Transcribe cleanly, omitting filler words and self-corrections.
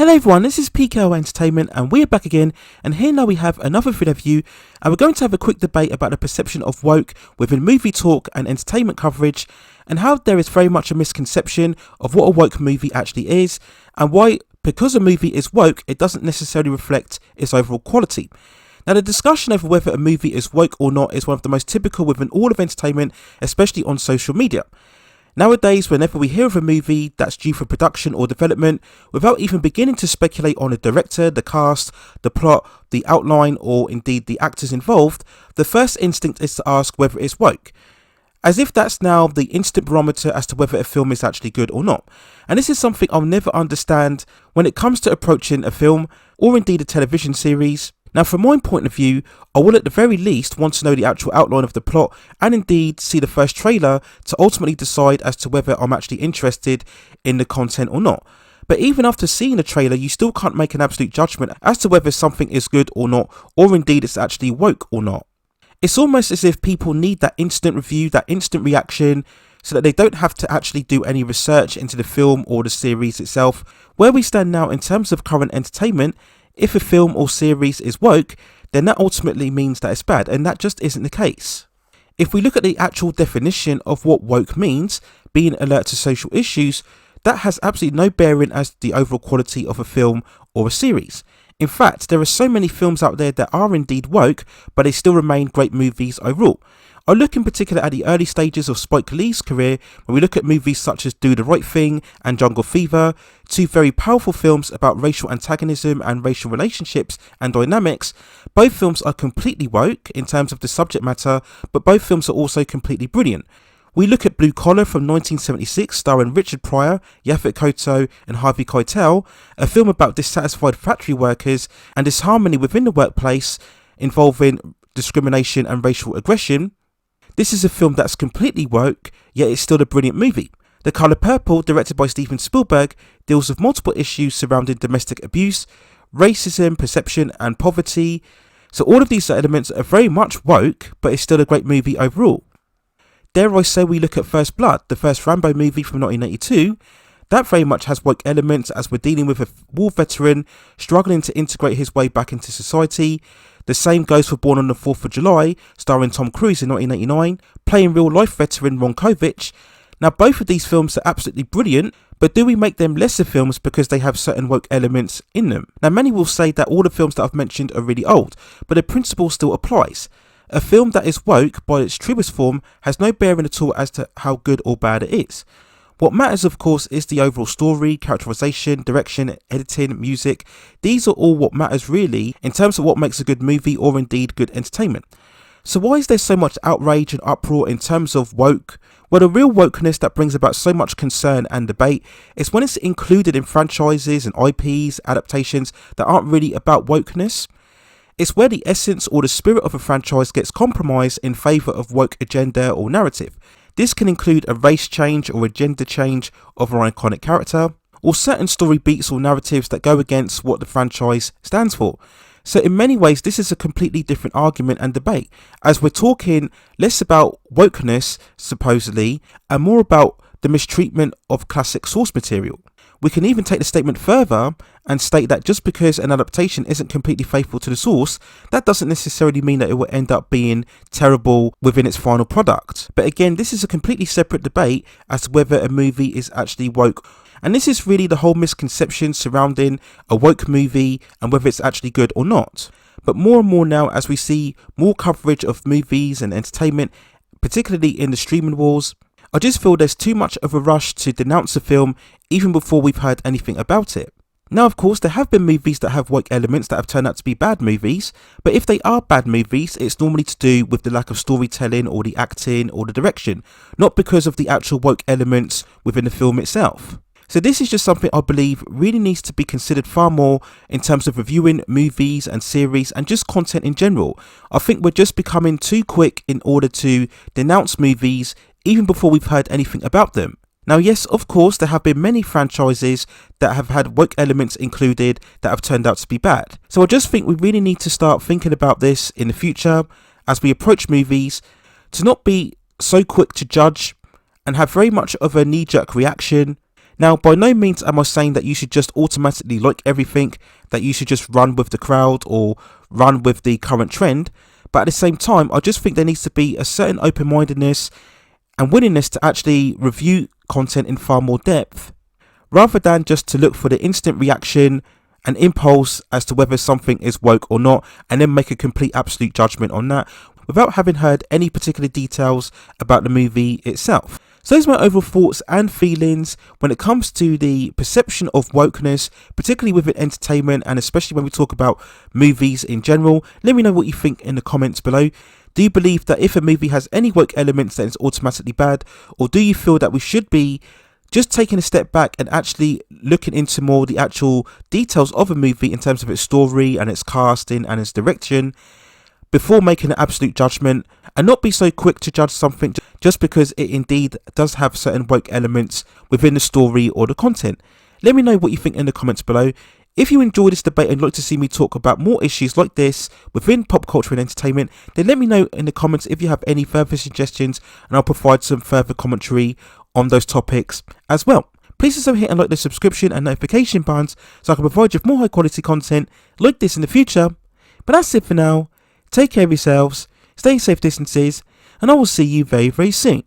Hello everyone, this is PKO Entertainment and we're back again, and here now we have another video review, and we're going to have a quick debate about the perception of woke within movie talk and entertainment coverage, and how there is very much a misconception of what a woke movie actually is, and why, because a movie is woke, it doesn't necessarily reflect its overall quality. Now, the discussion over whether a movie is woke or not is one of the most typical within all of entertainment, especially on social media. Nowadays, whenever we hear of a movie that's due for production or development, without even beginning to speculate on the director, the cast, the plot, the outline, or indeed the actors involved, the first instinct is to ask whether it's woke, as if that's now the instant barometer as to whether a film is actually good or not. And this is something I'll never understand when it comes to approaching a film or indeed a television series. Now, from my point of view, I will at the very least want to know the actual outline of the plot and indeed see the first trailer to ultimately decide as to whether I'm actually interested in the content or not. But even after seeing the trailer, you still can't make an absolute judgment as to whether something is good or not, or indeed it's actually woke or not. It's almost as if people need that instant review, that instant reaction, so that they don't have to actually do any research into the film or the series itself. Where we stand now in terms of current entertainment, if a film or series is woke, then that ultimately means that it's bad, and that just isn't the case. If we look at the actual definition of what woke means, being alert to social issues, that has absolutely no bearing as to the overall quality of a film or a series. In fact, there are so many films out there that are indeed woke, but they still remain great movies overall. I look in particular at the early stages of Spike Lee's career, when we look at movies such as Do the Right Thing and Jungle Fever, two very powerful films about racial antagonism and racial relationships and dynamics. Both films are completely woke in terms of the subject matter, but both films are also completely brilliant. We look at Blue Collar from 1976, starring Richard Pryor, Yaphet Kotto and Harvey Keitel, a film about dissatisfied factory workers and disharmony within the workplace involving discrimination and racial aggression. This is a film that's completely woke, yet it's still a brilliant movie. The Color Purple, directed by Steven Spielberg, deals with multiple issues surrounding domestic abuse, racism, perception and poverty. So all of these elements are very much woke, but it's still a great movie overall. Dare I say we look at First Blood, the first Rambo movie from 1982, that very much has woke elements as we're dealing with a war veteran struggling to integrate his way back into society. The same goes for Born on the 4th of July, starring Tom Cruise in 1989, playing real-life veteran Ron Kovic. Now, both of these films are absolutely brilliant, but do we make them lesser films because they have certain woke elements in them? Now, many will say that all the films that I've mentioned are really old, but the principle still applies. A film that is woke by its truest form has no bearing at all as to how good or bad it is. What matters, of course, is the overall story, characterization, direction, editing, music. These are all what matters really in terms of what makes a good movie or indeed good entertainment. So why is there so much outrage and uproar in terms of woke? Well, the real wokeness that brings about so much concern and debate is when it's included in franchises and IPs, adaptations that aren't really about wokeness. It's where the essence or the spirit of a franchise gets compromised in favour of woke agenda or narrative. This can include a race change or a gender change of an iconic character, or certain story beats or narratives that go against what the franchise stands for. So in many ways, this is a completely different argument and debate, as we're talking less about wokeness, supposedly, and more about the mistreatment of classic source material. We can even take the statement further and state that just because an adaptation isn't completely faithful to the source, that doesn't necessarily mean that it will end up being terrible within its final product. But again, this is a completely separate debate as to whether a movie is actually woke. And this is really the whole misconception surrounding a woke movie and whether it's actually good or not. But more and more now, as we see more coverage of movies and entertainment, particularly in the streaming wars, I just feel there's too much of a rush to denounce a film even before we've heard anything about it. Now, of course, there have been movies that have woke elements that have turned out to be bad movies, but if they are bad movies, it's normally to do with the lack of storytelling or the acting or the direction, not because of the actual woke elements within the film itself. So this is just something I believe really needs to be considered far more in terms of reviewing movies and series and just content in general. I think we're just becoming too quick in order to denounce movies even before we've heard anything about them. Now, yes, of course, there have been many franchises that have had woke elements included that have turned out to be bad. So I just think we really need to start thinking about this in the future as we approach movies, to not be so quick to judge and have very much of a knee-jerk reaction. Now, by no means am I saying that you should just automatically like everything, that you should just run with the crowd or run with the current trend, but at the same time, I just think there needs to be a certain open-mindedness and willingness to actually review content in far more depth, rather than just to look for the instant reaction and impulse as to whether something is woke or not, and then make a complete absolute judgment on that without having heard any particular details about the movie itself. So those are my overall thoughts and feelings when it comes to the perception of wokeness, particularly within entertainment and especially when we talk about movies in general. Let me know what you think in the comments below. Do you believe that if a movie has any woke elements then it's automatically bad, or do you feel that we should be just taking a step back and actually looking into more the actual details of a movie in terms of its story and its casting and its direction before making an absolute judgment, and not be so quick to judge something just because it indeed does have certain woke elements within the story or the content? Let me know what you think in the comments below. If you enjoyed this debate and like to see me talk about more issues like this within pop culture and entertainment, then let me know in the comments if you have any further suggestions, and I'll provide some further commentary on those topics as well. Please also hit and like the subscription and notification buttons so I can provide you with more high quality content like this in the future. But that's it for now. Take care of yourselves, stay safe distances, and I will see you very, very soon.